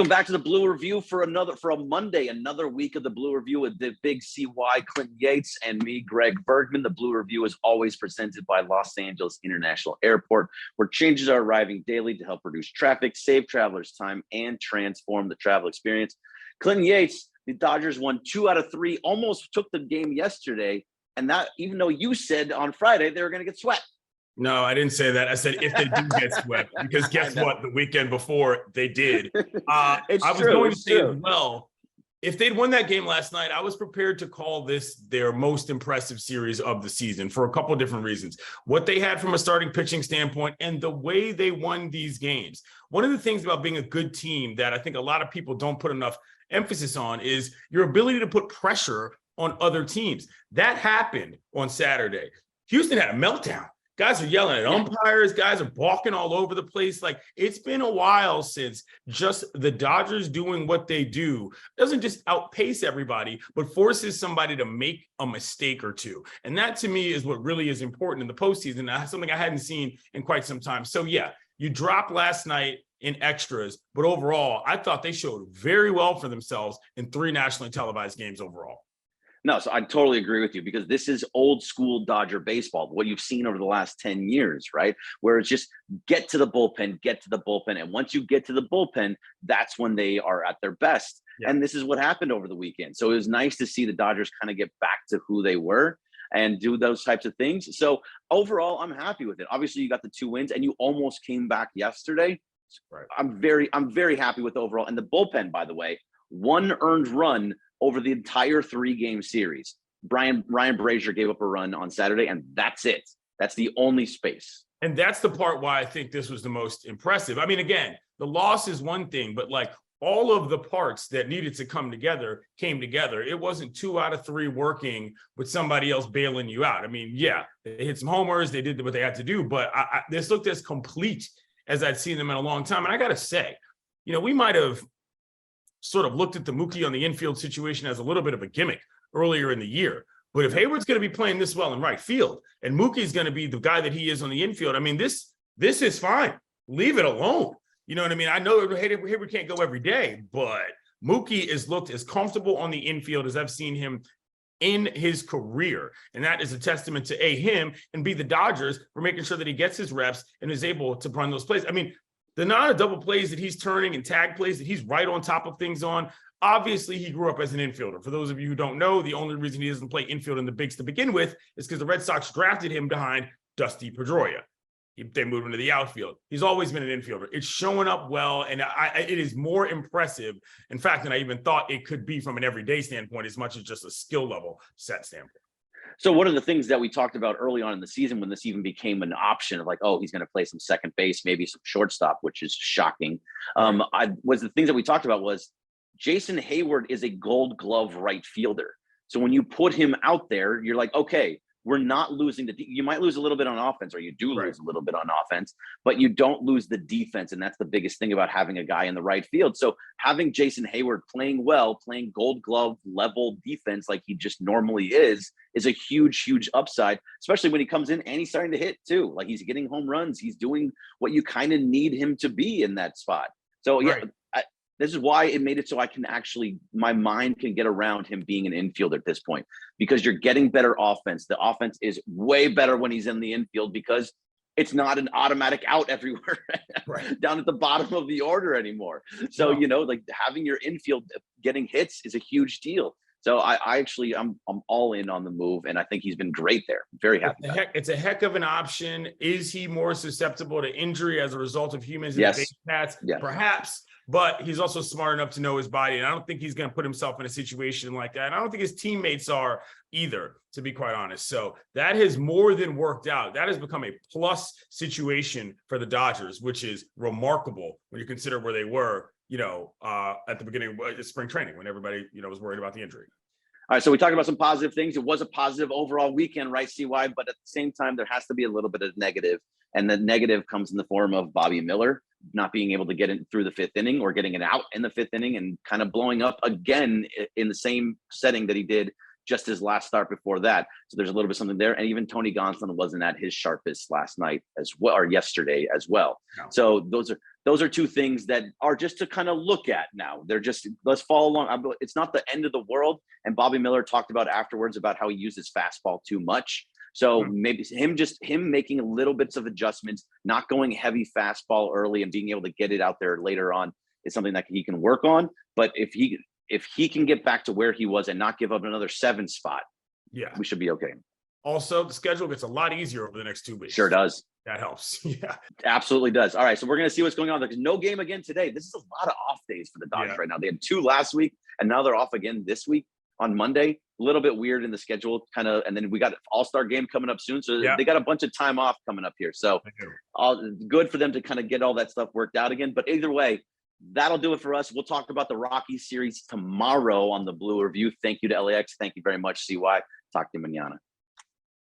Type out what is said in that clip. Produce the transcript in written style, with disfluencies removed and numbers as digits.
Welcome back to the Blue Review for a Monday, another week of the Blue Review with the big CY, Clinton Yates, and me, Greg Bergman. The Blue Review is always presented by Los Angeles International Airport, where changes are arriving daily to help reduce traffic, save travelers time, and transform the travel experience. Clinton Yates, the Dodgers won 2 out of 3, almost took the game yesterday, and that even though you said on Friday they were going to get swept. No, I didn't say that. I said if they do get swept, because guess what? The weekend before they did. I was going to say as well, if they'd won that game last night, I was prepared to call this their most impressive series of the season for a couple of different reasons. What they had from a starting pitching standpoint and the way they won these games. One of the things about being a good team that I think a lot of people don't put enough emphasis on is your ability to put pressure on other teams. That happened on Saturday. Houston had a meltdown. Guys are yelling at umpires. Guys are balking all over the place. Like, it's been a while since just the Dodgers doing what they do doesn't just outpace everybody, but forces somebody to make a mistake or two. And that, to me, is what really is important in the postseason. That's something I hadn't seen in quite some time. So, yeah, you dropped last night in extras, but overall, I thought they showed very well for themselves in 3 nationally televised games overall. No, so I totally agree with you, because this is old school Dodger baseball, what you've seen over the last 10 years, right? Where it's just get to the bullpen. And once you get to the bullpen, that's when they are at their best. Yeah. And this is what happened over the weekend. So it was nice to see the Dodgers kind of get back to who they were and do those types of things. So overall, I'm happy with it. Obviously, you got the 2 wins and you almost came back yesterday. Right. I'm very happy with the overall. And the bullpen, by the way, 1 earned run over the entire 3-game series. Ryan Brazier gave up a run on Saturday, and that's it. That's the only space. And that's the part why I think this was the most impressive. I mean, again, the loss is one thing, but like all of the parts that needed to come together came together. It wasn't 2 out of 3 working with somebody else bailing you out. I mean, yeah, they hit some homers. They did what they had to do, but this looked as complete as I'd seen them in a long time. And I got to say, we might have sort of looked at the Mookie on the infield situation as a little bit of a gimmick earlier in the year. But if Hayward's going to be playing this well in right field and Mookie's going to be the guy that he is on the infield, I mean, this is fine. Leave it alone. You know what I mean? I know Hayward can't go every day, but Mookie has looked as comfortable on the infield as I've seen him in his career. And that is a testament to him, and the Dodgers for making sure that he gets his reps and is able to run those plays. I mean, the amount of double plays that he's turning and tag plays that he's right on top of things on. Obviously, he grew up as an infielder. For those of you who don't know, the only reason he doesn't play infield in the bigs to begin with is because the Red Sox drafted him behind Dusty Pedroia. They moved him to the outfield. He's always been an infielder. It's showing up well, and it is more impressive, in fact, than I even thought it could be from an everyday standpoint, as much as just a skill level set standpoint. So one of the things that we talked about early on in the season, when this even became an option of like, oh, he's going to play some second base, maybe some shortstop, which is shocking. The things that we talked about was Jason Hayward is a Gold Glove right fielder. So when you put him out there, you're like, okay, we're not losing you might lose a little bit on offense, or you do lose a little bit on offense, but you don't lose the defense. And that's the biggest thing about having a guy in the right field. So having Jason Hayward playing well, playing Gold Glove level defense like he just normally is a huge, huge upside, especially when he comes in and he's starting to hit too. Like, he's getting home runs. He's doing what you kind of need him to be in that spot. So this is why it made it so I can my mind can get around him being an infielder at this point, because you're getting better offense. The offense is way better when he's in the infield, because it's not an automatic out everywhere down at the bottom of the order anymore. So, like, having your infield getting hits is a huge deal. So I'm all in on the move, and I think he's been great there. Very happy. It's a heck of an option. Is he more susceptible to injury as a result of humans and base paths? Yes. Perhaps. But he's also smart enough to know his body. And I don't think he's going to put himself in a situation like that. And I don't think his teammates are either, to be quite honest. So that has more than worked out. That has become a plus situation for the Dodgers, which is remarkable when you consider where they were, at the beginning of spring training, when everybody, was worried about the injury. All right, so we talked about some positive things. It was a positive overall weekend, right, CY? But at the same time, there has to be a little bit of negative. And the negative comes in the form of Bobby Miller not being able to get in through the 5th inning, or getting it out in the 5th inning and kind of blowing up again in the same setting that he did just his last start before that. So there's a little bit something there. And even Tony Gonsolin wasn't at his sharpest last night as well, or yesterday as well. No. So those are two things that are just to kind of look at now. They're just, let's follow along. It's not the end of the world. And Bobby Miller talked about afterwards about how he uses fastball too much. So maybe him making little bits of adjustments, not going heavy fastball early and being able to get it out there later on is something that he can work on. But if he can get back to where he was and not give up another 7 spot, we should be okay. Also, the schedule gets a lot easier over the next 2 weeks. Sure does. That helps. Yeah, absolutely does. All right, so we're going to see what's going on. There's no game again today. This is a lot of off days for the Dodgers right now. They had 2 last week, and now they're off again this week on Monday. A little bit weird in the schedule, kind of, and then we got an All-Star game coming up soon, so they got a bunch of time off coming up here. So good for them to kind of get all that stuff worked out again. But either way, that'll do it for us. We'll talk about the Rockies series tomorrow on the Blue Review. Thank you to LAX. Thank you very much, CY. Talk to you mañana.